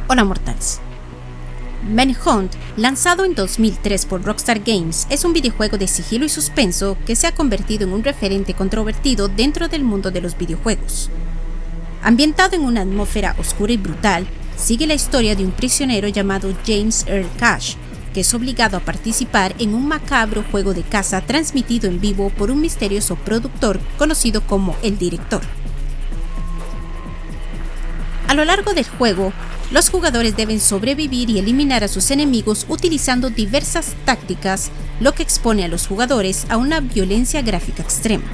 Hola mortales. Manhunt, lanzado en 2003 por Rockstar Games, es un videojuego de sigilo y suspenso que se ha convertido en un referente controvertido dentro del mundo de los videojuegos. Ambientado en una atmósfera oscura y brutal, sigue la historia de un prisionero llamado James Earl Cash, que es obligado a participar en un macabro juego de caza transmitido en vivo por un misterioso productor conocido como el Director. A lo largo del juego, los jugadores deben sobrevivir y eliminar a sus enemigos utilizando diversas tácticas, lo que expone a los jugadores a una violencia gráfica extrema.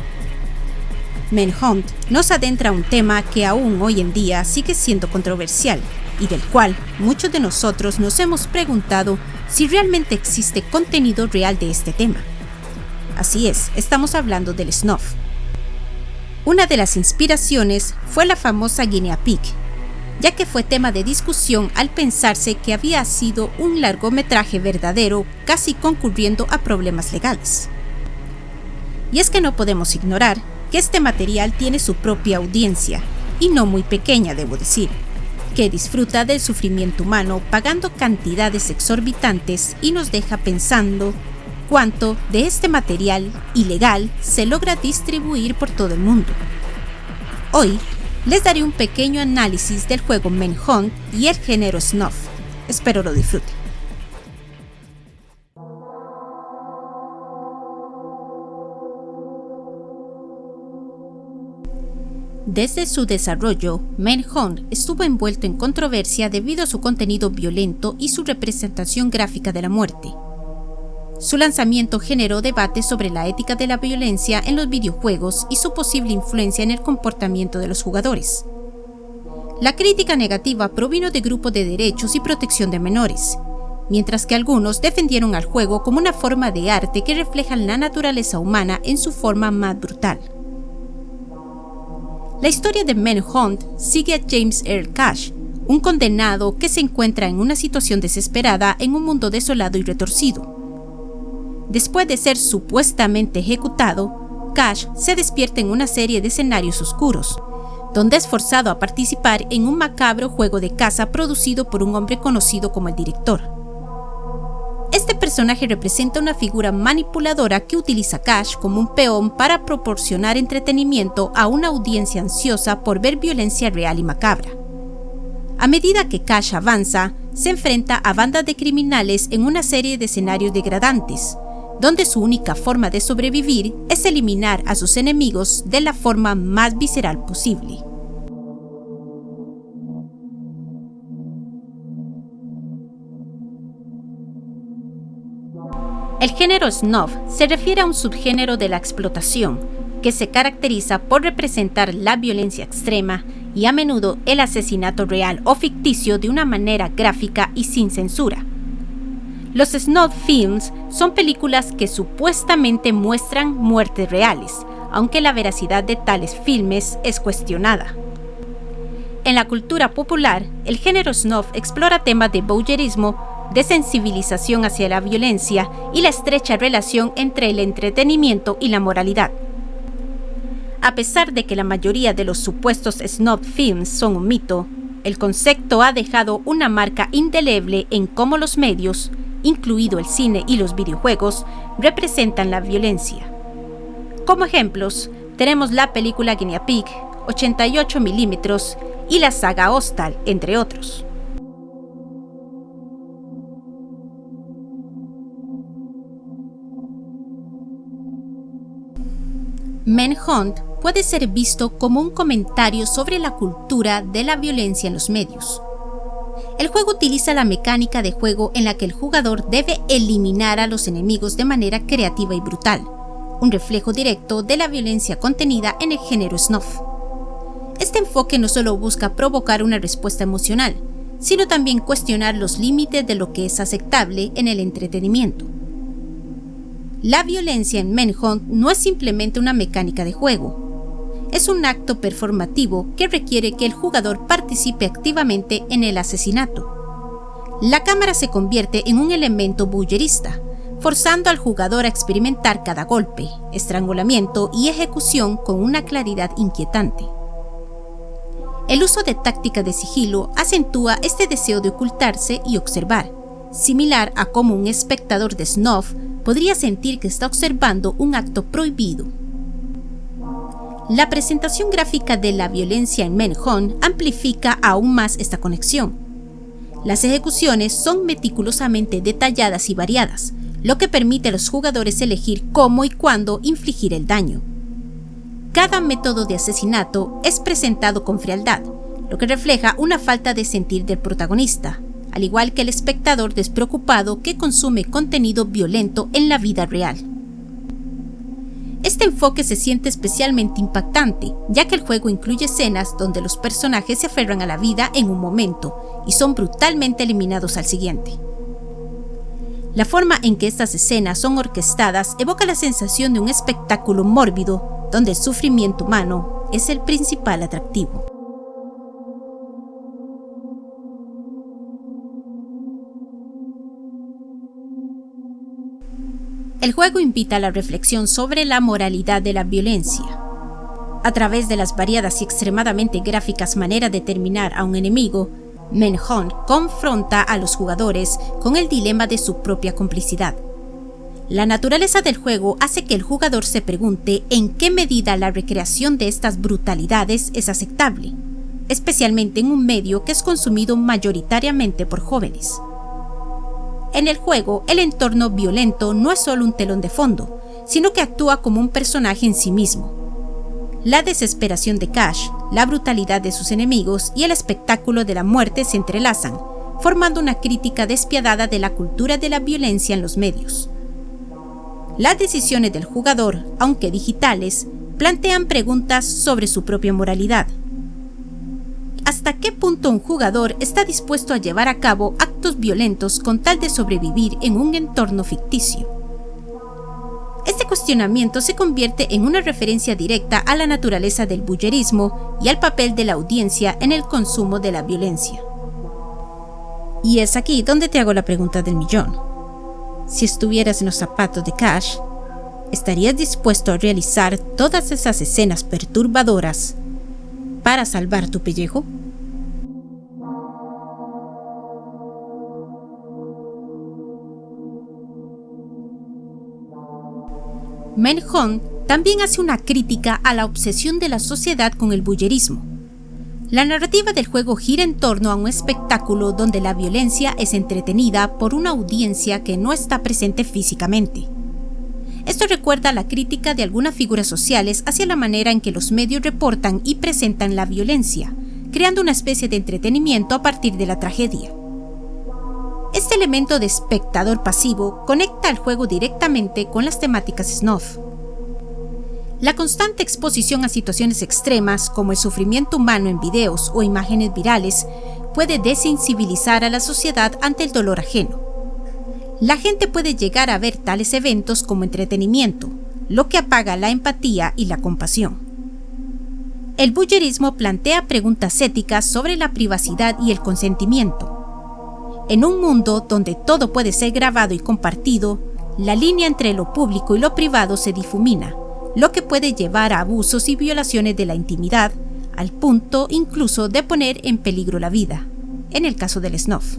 Manhunt nos adentra a un tema que aún hoy en día sigue siendo controversial y del cual muchos de nosotros nos hemos preguntado si realmente existe contenido real de este tema. Así es, estamos hablando del snuff. Una de las inspiraciones fue la famosa Guinea Pig, ya que fue tema de discusión al pensarse que había sido un largometraje verdadero, casi concurriendo a problemas legales. Y es que no podemos ignorar que este material tiene su propia audiencia, y no muy pequeña debo decir, que disfruta del sufrimiento humano pagando cantidades exorbitantes y nos deja pensando cuánto de este material ilegal se logra distribuir por todo el mundo. Hoy les daré un pequeño análisis del juego Manhunt y el género snuff. Espero lo disfruten. Desde su desarrollo, Manhunt estuvo envuelto en controversia debido a su contenido violento y su representación gráfica de la muerte. Su lanzamiento generó debate sobre la ética de la violencia en los videojuegos y su posible influencia en el comportamiento de los jugadores. La crítica negativa provino de grupos de derechos y protección de menores, mientras que algunos defendieron al juego como una forma de arte que refleja la naturaleza humana en su forma más brutal. La historia de Manhunt sigue a James Earl Cash, un condenado que se encuentra en una situación desesperada en un mundo desolado y retorcido. Después de ser supuestamente ejecutado, Cash se despierta en una serie de escenarios oscuros, donde es forzado a participar en un macabro juego de caza producido por un hombre conocido como el Director. Este personaje representa una figura manipuladora que utiliza a Cash como un peón para proporcionar entretenimiento a una audiencia ansiosa por ver violencia real y macabra. A medida que Cash avanza, se enfrenta a bandas de criminales en una serie de escenarios degradantes, donde su única forma de sobrevivir es eliminar a sus enemigos de la forma más visceral posible. El género snuff se refiere a un subgénero de la explotación, que se caracteriza por representar la violencia extrema y a menudo el asesinato real o ficticio de una manera gráfica y sin censura. Los snuff films son películas que supuestamente muestran muertes reales, aunque la veracidad de tales filmes es cuestionada. En la cultura popular, el género snuff explora temas de voyeurismo, de sensibilización hacia la violencia y la estrecha relación entre el entretenimiento y la moralidad. A pesar de que la mayoría de los supuestos snuff films son un mito, el concepto ha dejado una marca indeleble en cómo los medios, incluido el cine y los videojuegos, representan la violencia. Como ejemplos, tenemos la película Guinea Pig, 88 mm y la saga Hostal, entre otros. Manhunt puede ser visto como un comentario sobre la cultura de la violencia en los medios. El juego utiliza la mecánica de juego en la que el jugador debe eliminar a los enemigos de manera creativa y brutal, un reflejo directo de la violencia contenida en el género snuff. Este enfoque no solo busca provocar una respuesta emocional, sino también cuestionar los límites de lo que es aceptable en el entretenimiento. La violencia en Manhunt no es simplemente una mecánica de juego. Es un acto performativo que requiere que el jugador participe activamente en el asesinato. La cámara se convierte en un elemento voyeurista, forzando al jugador a experimentar cada golpe, estrangulamiento y ejecución con una claridad inquietante. El uso de tácticas de sigilo acentúa este deseo de ocultarse y observar, similar a cómo un espectador de snuff podría sentir que está observando un acto prohibido. La presentación gráfica de la violencia en Manhunt amplifica aún más esta conexión. Las ejecuciones son meticulosamente detalladas y variadas, lo que permite a los jugadores elegir cómo y cuándo infligir el daño. Cada método de asesinato es presentado con frialdad, lo que refleja una falta de sentir del protagonista, al igual que el espectador despreocupado que consume contenido violento en la vida real. Este enfoque se siente especialmente impactante, ya que el juego incluye escenas donde los personajes se aferran a la vida en un momento y son brutalmente eliminados al siguiente. La forma en que estas escenas son orquestadas evoca la sensación de un espectáculo mórbido, donde el sufrimiento humano es el principal atractivo. El juego invita a la reflexión sobre la moralidad de la violencia. A través de las variadas y extremadamente gráficas maneras de terminar a un enemigo, Manhunt confronta a los jugadores con el dilema de su propia complicidad. La naturaleza del juego hace que el jugador se pregunte en qué medida la recreación de estas brutalidades es aceptable, especialmente en un medio que es consumido mayoritariamente por jóvenes. En el juego, el entorno violento no es solo un telón de fondo, sino que actúa como un personaje en sí mismo. La desesperación de Cash, la brutalidad de sus enemigos y el espectáculo de la muerte se entrelazan, formando una crítica despiadada de la cultura de la violencia en los medios. Las decisiones del jugador, aunque digitales, plantean preguntas sobre su propia moralidad. ¿Hasta qué punto un jugador está dispuesto a llevar a cabo actos violentos con tal de sobrevivir en un entorno ficticio? Este cuestionamiento se convierte en una referencia directa a la naturaleza del voyeurismo y al papel de la audiencia en el consumo de la violencia. Y es aquí donde te hago la pregunta del millón. Si estuvieras en los zapatos de Cash, ¿estarías dispuesto a realizar todas esas escenas perturbadoras para salvar tu pellejo? Manhunt también hace una crítica a la obsesión de la sociedad con el voyeurismo. La narrativa del juego gira en torno a un espectáculo donde la violencia es entretenida por una audiencia que no está presente físicamente. Esto recuerda la crítica de algunas figuras sociales hacia la manera en que los medios reportan y presentan la violencia, creando una especie de entretenimiento a partir de la tragedia. Este elemento de espectador pasivo conecta al juego directamente con las temáticas snuff. La constante exposición a situaciones extremas, como el sufrimiento humano en videos o imágenes virales, puede desensibilizar a la sociedad ante el dolor ajeno. La gente puede llegar a ver tales eventos como entretenimiento, lo que apaga la empatía y la compasión. El voyeurismo plantea preguntas éticas sobre la privacidad y el consentimiento. En un mundo donde todo puede ser grabado y compartido, la línea entre lo público y lo privado se difumina, lo que puede llevar a abusos y violaciones de la intimidad, al punto incluso de poner en peligro la vida, en el caso del snuff.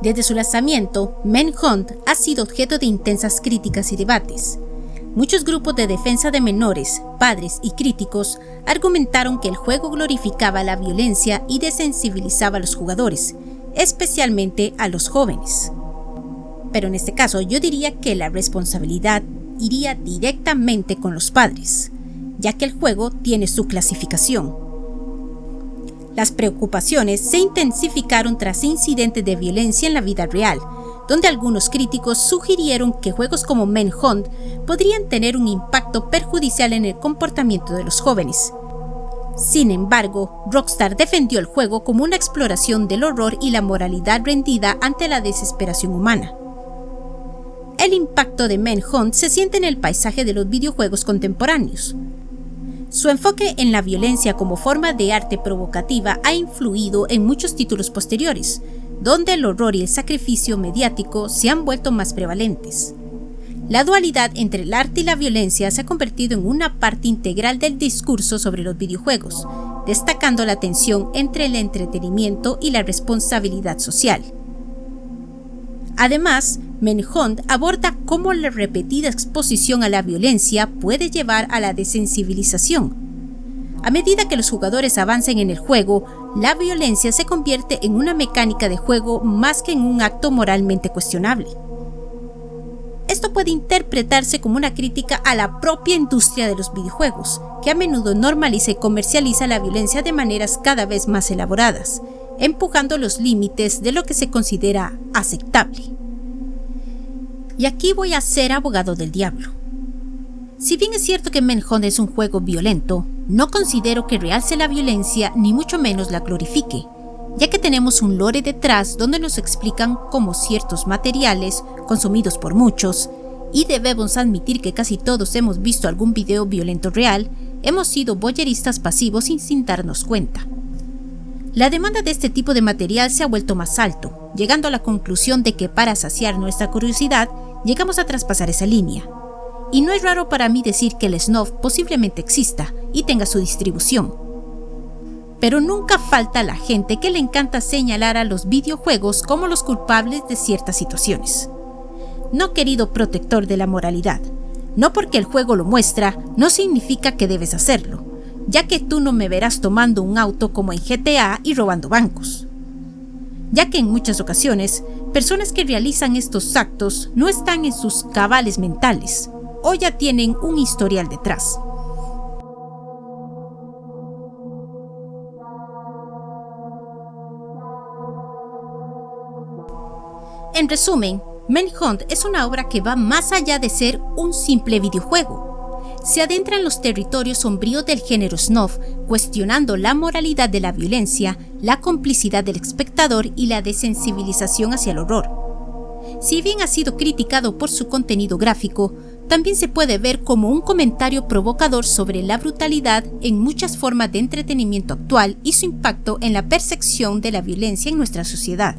Desde su lanzamiento, Manhunt ha sido objeto de intensas críticas y debates. Muchos grupos de defensa de menores, padres y críticos argumentaron que el juego glorificaba la violencia y desensibilizaba a los jugadores, especialmente a los jóvenes. Pero en este caso yo diría que la responsabilidad iría directamente con los padres, ya que el juego tiene su clasificación. Las preocupaciones se intensificaron tras incidentes de violencia en la vida real, donde algunos críticos sugirieron que juegos como Manhunt podrían tener un impacto perjudicial en el comportamiento de los jóvenes. Sin embargo, Rockstar defendió el juego como una exploración del horror y la moralidad rendida ante la desesperación humana. El impacto de Manhunt se siente en el paisaje de los videojuegos contemporáneos. Su enfoque en la violencia como forma de arte provocativa ha influido en muchos títulos posteriores, donde el horror y el sacrificio mediático se han vuelto más prevalentes. La dualidad entre el arte y la violencia se ha convertido en una parte integral del discurso sobre los videojuegos, destacando la tensión entre el entretenimiento y la responsabilidad social. Además, Manhunt aborda cómo la repetida exposición a la violencia puede llevar a la desensibilización. A medida que los jugadores avancen en el juego, la violencia se convierte en una mecánica de juego más que en un acto moralmente cuestionable. Esto puede interpretarse como una crítica a la propia industria de los videojuegos, que a menudo normaliza y comercializa la violencia de maneras cada vez más elaboradas, empujando los límites de lo que se considera aceptable. Y aquí voy a ser abogado del diablo. Si bien es cierto que Manhunt es un juego violento, no considero que realce la violencia ni mucho menos la glorifique, ya que tenemos un lore detrás donde nos explican cómo ciertos materiales, consumidos por muchos, y debemos admitir que casi todos hemos visto algún video violento real, hemos sido voyeuristas pasivos sin darnos cuenta. La demanda de este tipo de material se ha vuelto más alto, llegando a la conclusión de que para saciar nuestra curiosidad, llegamos a traspasar esa línea. Y no es raro para mí decir que el snuff posiblemente exista y tenga su distribución. Pero nunca falta la gente que le encanta señalar a los videojuegos como los culpables de ciertas situaciones. No, querido protector de la moralidad, no porque el juego lo muestra, no significa que debes hacerlo, ya que tú no me verás tomando un auto como en GTA y robando bancos. Ya que en muchas ocasiones, personas que realizan estos actos no están en sus cabales mentales, o ya tienen un historial detrás. En resumen, Manhunt es una obra que va más allá de ser un simple videojuego. Se adentra en los territorios sombríos del género snuff, cuestionando la moralidad de la violencia, la complicidad del espectador y la desensibilización hacia el horror. Si bien ha sido criticado por su contenido gráfico, también se puede ver como un comentario provocador sobre la brutalidad en muchas formas de entretenimiento actual y su impacto en la percepción de la violencia en nuestra sociedad.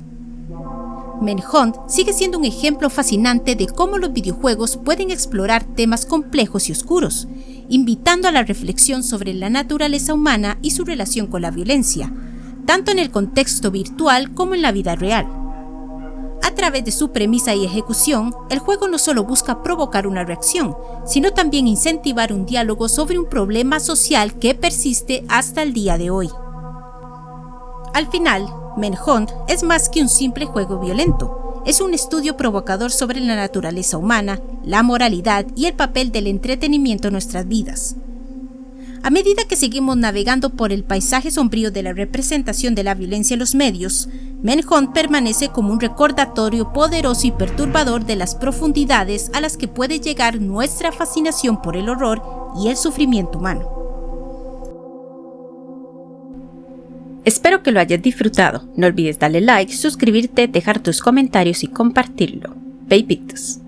Manhunt sigue siendo un ejemplo fascinante de cómo los videojuegos pueden explorar temas complejos y oscuros, invitando a la reflexión sobre la naturaleza humana y su relación con la violencia, tanto en el contexto virtual como en la vida real. A través de su premisa y ejecución, el juego no solo busca provocar una reacción, sino también incentivar un diálogo sobre un problema social que persiste hasta el día de hoy. Al final, Manhunt es más que un simple juego violento, es un estudio provocador sobre la naturaleza humana, la moralidad y el papel del entretenimiento en nuestras vidas. A medida que seguimos navegando por el paisaje sombrío de la representación de la violencia en los medios, Manhunt permanece como un recordatorio poderoso y perturbador de las profundidades a las que puede llegar nuestra fascinación por el horror y el sufrimiento humano. Espero que lo hayas disfrutado. No olvides darle like, suscribirte, dejar tus comentarios y compartirlo. Babytos.